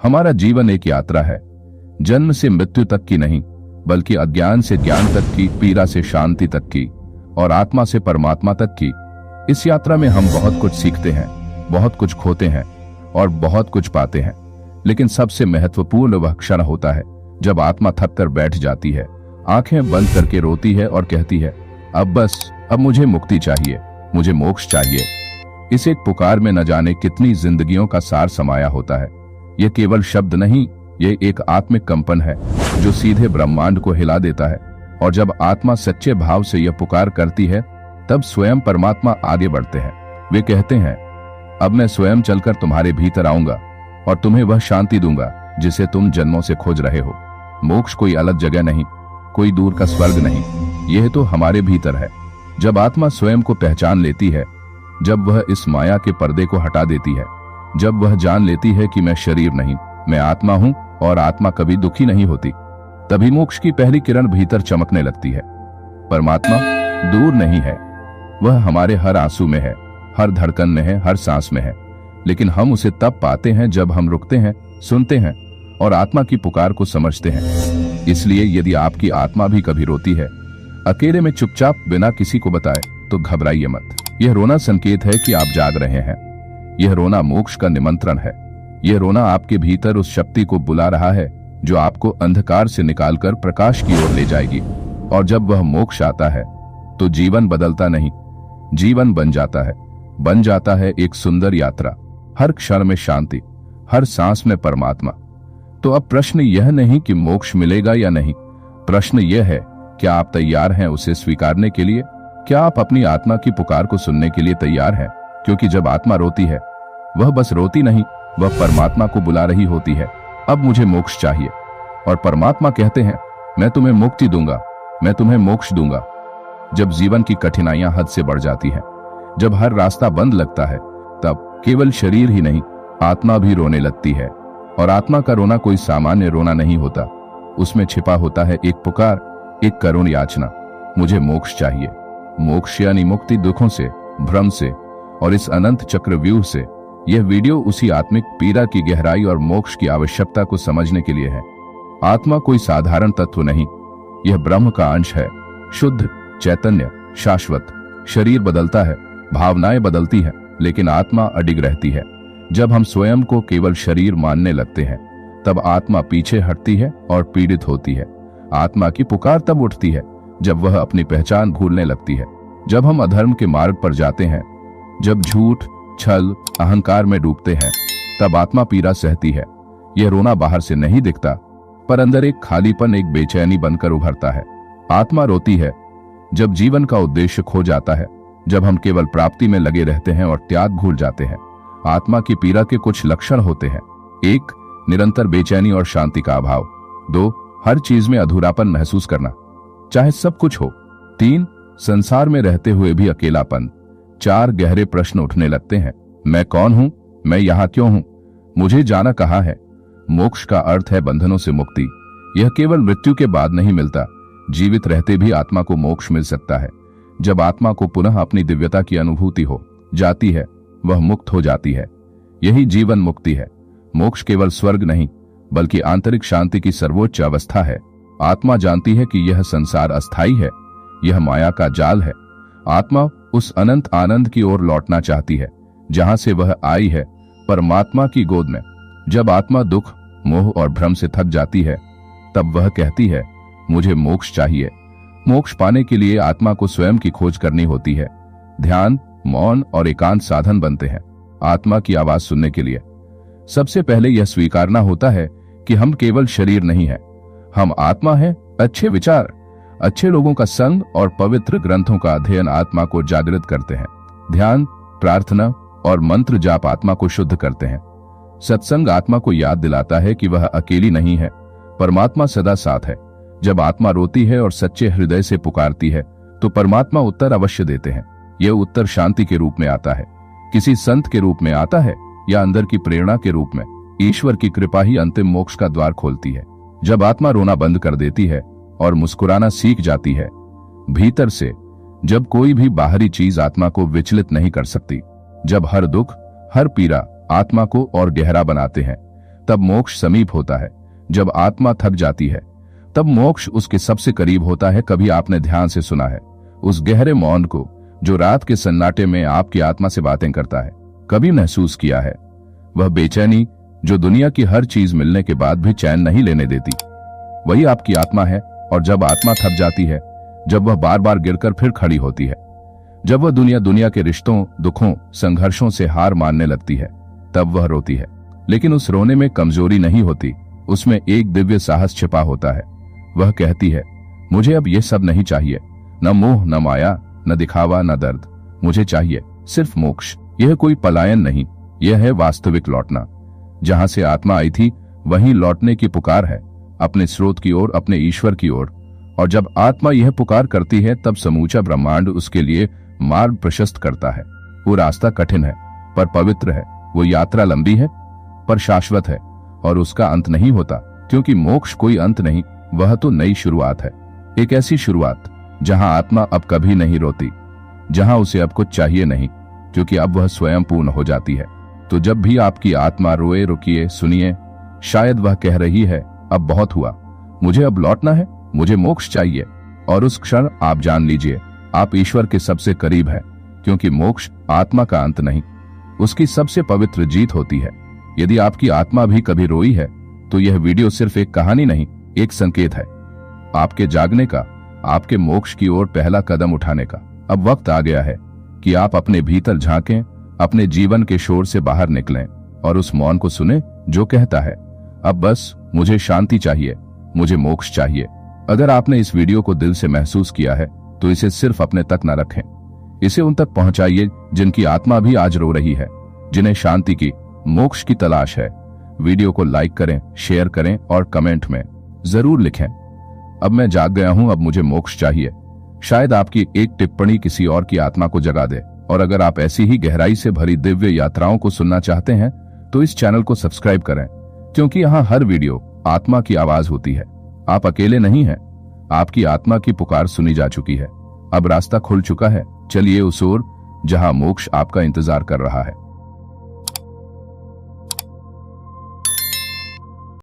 हमारा जीवन एक यात्रा है, जन्म से मृत्यु तक की नहीं, बल्कि अज्ञान से ज्ञान तक की, पीड़ा से शांति तक की और आत्मा से परमात्मा तक की। इस यात्रा में हम बहुत कुछ सीखते हैं, बहुत कुछ खोते हैं और बहुत कुछ पाते हैं, लेकिन सबसे महत्वपूर्ण वह क्षण होता है जब आत्मा थक कर बैठ जाती है, आंखें बंद करके रोती है और कहती है, अब बस, अब मुझे मुक्ति चाहिए, मुझे मोक्ष चाहिए। इस एक पुकार में न जाने कितनी जिंदगियों का सार समाया होता है। यह केवल शब्द नहीं, यह एक आत्मिक कंपन है जो सीधे ब्रह्मांड को हिला देता है। और जब आत्मा सच्चे भाव से यह पुकार करती है, तब स्वयं परमात्मा आगे बढ़ते हैं। वे कहते हैं, अब मैं स्वयं चलकर तुम्हारे भीतर आऊंगा और तुम्हें वह शांति दूंगा जिसे तुम जन्मों से खोज रहे हो। मोक्ष कोई अलग जगह नहीं, कोई दूर का स्वर्ग नहीं, यह तो हमारे भीतर है। जब आत्मा स्वयं को पहचान लेती है, जब वह इस माया के पर्दे को हटा देती है, जब वह जान लेती है कि मैं शरीर नहीं, मैं आत्मा हूं और आत्मा कभी दुखी नहीं होती, तभी मोक्ष की पहली किरण भीतर चमकने लगती है। परमात्मा दूर नहीं है, वह हमारे हर आंसू में है, हर धड़कन में है, हर सांस में है। लेकिन हम उसे तब पाते हैं जब हम रुकते हैं, सुनते हैं और आत्मा की पुकार को समझते हैं। इसलिए यदि आपकी आत्मा भी कभी रोती है, अकेले में चुपचाप बिना किसी को बताए, तो घबराइए मत। यह रोना संकेत है कि आप जाग रहे हैं। यह रोना मोक्ष का निमंत्रण है। यह रोना आपके भीतर उस शक्ति को बुला रहा है जो आपको अंधकार से निकालकर प्रकाश की ओर ले जाएगी। और जब वह मोक्ष आता है तो जीवन बदलता नहीं, जीवन बन जाता है एक सुंदर यात्रा। हर क्षण में शांति, हर सांस में परमात्मा। तो अब प्रश्न यह नहीं कि मोक्ष मिलेगा या नहीं, प्रश्न यह है, क्या आप तैयार हैं उसे स्वीकारने के लिए? क्या आप अपनी आत्मा की पुकार को सुनने के लिए तैयार हैं? क्योंकि जब आत्मा रोती है, वह बस रोती नहीं, वह परमात्मा को बुला रही होती है, अब मुझे मोक्ष चाहिए। और परमात्मा कहते हैं, मैं तुम्हें मुक्ति दूंगा, मैं तुम्हें मोक्ष दूंगा। जब जीवन की कठिनाइयां हद से बढ़ जाती हैं, जब हर रास्ता बंद लगता है, तब केवल शरीर ही नहीं, आत्मा भी रोने लगती है। और आत्मा का रोना कोई सामान्य रोना नहीं होता, उसमें छिपा होता है एक पुकार, एक करुण याचना, मुझे मोक्ष चाहिए। मोक्ष यानी मुक्ति दुखों से, भ्रम से और इस अनंत चक्रव्यूह से। यह वीडियो उसी आत्मिक पीड़ा की गहराई और मोक्ष की आवश्यकता को समझने के लिए है। आत्मा कोई साधारण तत्व नहीं, यह ब्रह्म का अंश है, शुद्ध चैतन्य, शाश्वत। शरीर बदलता है, भावनाएं बदलती हैं, लेकिन आत्मा अडिग रहती है। जब हम स्वयं को केवल शरीर मानने लगते हैं, तब आत्मा पीछे हटती है और पीड़ित होती है। आत्मा की पुकार तब उठती है जब वह अपनी पहचान भूलने लगती है, जब हम अधर्म के मार्ग पर जाते हैं, जब झूठ, छल, अहंकार में डूबते हैं, तब आत्मा पीड़ा सहती है। यह रोना बाहर से नहीं दिखता, पर अंदर एक खालीपन, एक बेचैनी बनकर उभरता है। आत्मा रोती है जब जीवन का उद्देश्य खो जाता है, जब हम केवल प्राप्ति में लगे रहते हैं और त्याग भूल जाते हैं। आत्मा की पीड़ा के कुछ लक्षण होते हैं। 1. निरंतर बेचैनी और शांति का अभाव। 2. हर चीज में अधूरापन महसूस करना, चाहे सब कुछ हो। 3. संसार में रहते हुए भी अकेलापन। 4. गहरे प्रश्न उठने लगते हैं, मैं कौन हूं, मैं यहाँ क्यों हूं, मुझे जाना कहाँ है। मोक्ष का अर्थ है बंधनों से मुक्ति। यह केवल मृत्यु के बाद नहीं मिलता, जीवित रहते भी आत्मा को मोक्ष मिल सकता है। जब आत्मा को पुनः अपनी दिव्यता की अनुभूति हो जाती है, वह मुक्त हो जाती है। यही जीवन मुक्ति है। मोक्ष केवल स्वर्ग नहीं, बल्कि आंतरिक शांति की सर्वोच्च अवस्था है। आत्मा जानती है कि यह संसार अस्थायी है, यह माया का जाल है। आत्मा उस अनंत आनंद की ओर लौटना चाहती है जहां से वह आई है, परमात्मा की गोद में। जब आत्मा दुख, मोह और भ्रम से थक जाती है, तब वह कहती है, मुझे मोक्ष चाहिए। मोक्ष पाने के लिए आत्मा को स्वयं की खोज करनी होती है। ध्यान, मौन और एकांत साधन बनते हैं आत्मा की आवाज सुनने के लिए। सबसे पहले यह स्वीकारना होता है कि हम केवल शरीर नहीं हैं, हम आत्मा हैं। अच्छे विचार, अच्छे लोगों का संग और पवित्र ग्रंथों का अध्ययन आत्मा को जागृत करते हैं। ध्यान, प्रार्थना और मंत्र जाप आत्मा को शुद्ध करते हैं। सत्संग आत्मा को याद दिलाता है कि वह अकेली नहीं है, परमात्मा सदा साथ है। जब आत्मा रोती है और सच्चे हृदय से पुकारती है, तो परमात्मा उत्तर अवश्य देते हैं। यह उत्तर शांति के रूप में आता है, किसी संत के रूप में आता है, या अंदर की प्रेरणा के रूप में। ईश्वर की कृपा ही अंतिम मोक्ष का द्वार खोलती है। जब आत्मा रोना बंद कर देती है और मुस्कुराना सीख जाती है भीतर से, जब कोई भी बाहरी चीज आत्मा को विचलित नहीं कर सकती, जब हर दुख, हर पीड़ा आत्मा को और गहरा बनाते हैं, तब मोक्ष समीप होता है। जब आत्मा थक जाती है तब मोक्ष उसके सबसे करीब होता है। कभी आपने ध्यान से सुना है उस गहरे मौन को जो रात के सन्नाटे में आपकी आत्मा से बातें करता है? कभी महसूस किया है वह बेचैनी जो दुनिया की हर चीज मिलने के बाद भी चैन नहीं लेने देती? वही आपकी आत्मा है। और जब आत्मा थक जाती है, जब वह बार बार गिरकर फिर खड़ी होती है, जब वह दुनिया के रिश्तों, दुखों, संघर्षों से हार मानने लगती है, तब वह रोती है। लेकिन उस रोने में कमजोरी नहीं होती, उसमें एक दिव्य साहस छिपा होता है। वह कहती है, मुझे अब यह सब नहीं चाहिए, न मोह, न माया, न दिखावा, न दर्द। मुझे चाहिए सिर्फ मोक्ष। यह कोई पलायन नहीं, यह है वास्तविक लौटना। जहां से आत्मा आई थी वहीं लौटने की पुकार है, अपने स्रोत की ओर, अपने ईश्वर की ओर। और जब आत्मा यह पुकार करती है तब समूचा ब्रह्मांड उसके लिए मार्ग प्रशस्त करता है। वो रास्ता कठिन है पर पवित्र है, वो यात्रा लंबी है पर शाश्वत है, और उसका अंत नहीं होता, क्योंकि मोक्ष कोई अंत नहीं, वह तो नई शुरुआत है। एक ऐसी शुरुआत जहां आत्मा अब कभी नहीं रोती, जहां उसे अब कुछ चाहिए नहीं, क्योंकि अब वह स्वयं पूर्ण हो जाती है। तो जब भी आपकी आत्मा रोए, रुकिए, सुनिए, शायद वह कह रही है, अब बहुत हुआ, मुझे अब लौटना है, मुझे मोक्ष चाहिए। और उस क्षण आप जान लीजिए आप ईश्वर के सबसे करीब हैं, क्योंकि मोक्ष आत्मा का अंत नहीं, उसकी सबसे पवित्र जीत होती है। यदि आपकी आत्मा भी कभी रोई है तो यह वीडियो सिर्फ एक कहानी नहीं, एक संकेत है आपके जागने का, आपके मोक्ष की ओर पहला कदम उठाने का। अब वक्त आ गया है कि आप अपने भीतर झांकें, अपने जीवन के शोर से बाहर निकलें और उस मौन को सुने जो कहता है, अब बस मुझे शांति चाहिए, मुझे मोक्ष चाहिए। अगर आपने इस वीडियो को दिल से महसूस किया है तो इसे सिर्फ अपने तक न रखें, इसे उन तक पहुंचाइए जिनकी आत्मा भी आज रो रही है, जिन्हें शांति की, मोक्ष की तलाश है। वीडियो को लाइक करें, शेयर करें और कमेंट में जरूर लिखें, अब मैं जाग गया हूं, अब मुझे मोक्ष चाहिए। शायद आपकी एक टिप्पणी किसी और की आत्मा को जगा दे। और अगर आप ऐसी ही गहराई से भरी दिव्य यात्राओं को सुनना चाहते हैं तो इस चैनल को सब्सक्राइब करें, क्योंकि यहाँ हर वीडियो आत्मा की आवाज होती है। आप अकेले नहीं हैं, आपकी आत्मा की पुकार सुनी जा चुकी है। अब रास्ता खुल चुका है, चलिए उस ओर जहां मोक्ष आपका इंतजार कर रहा है।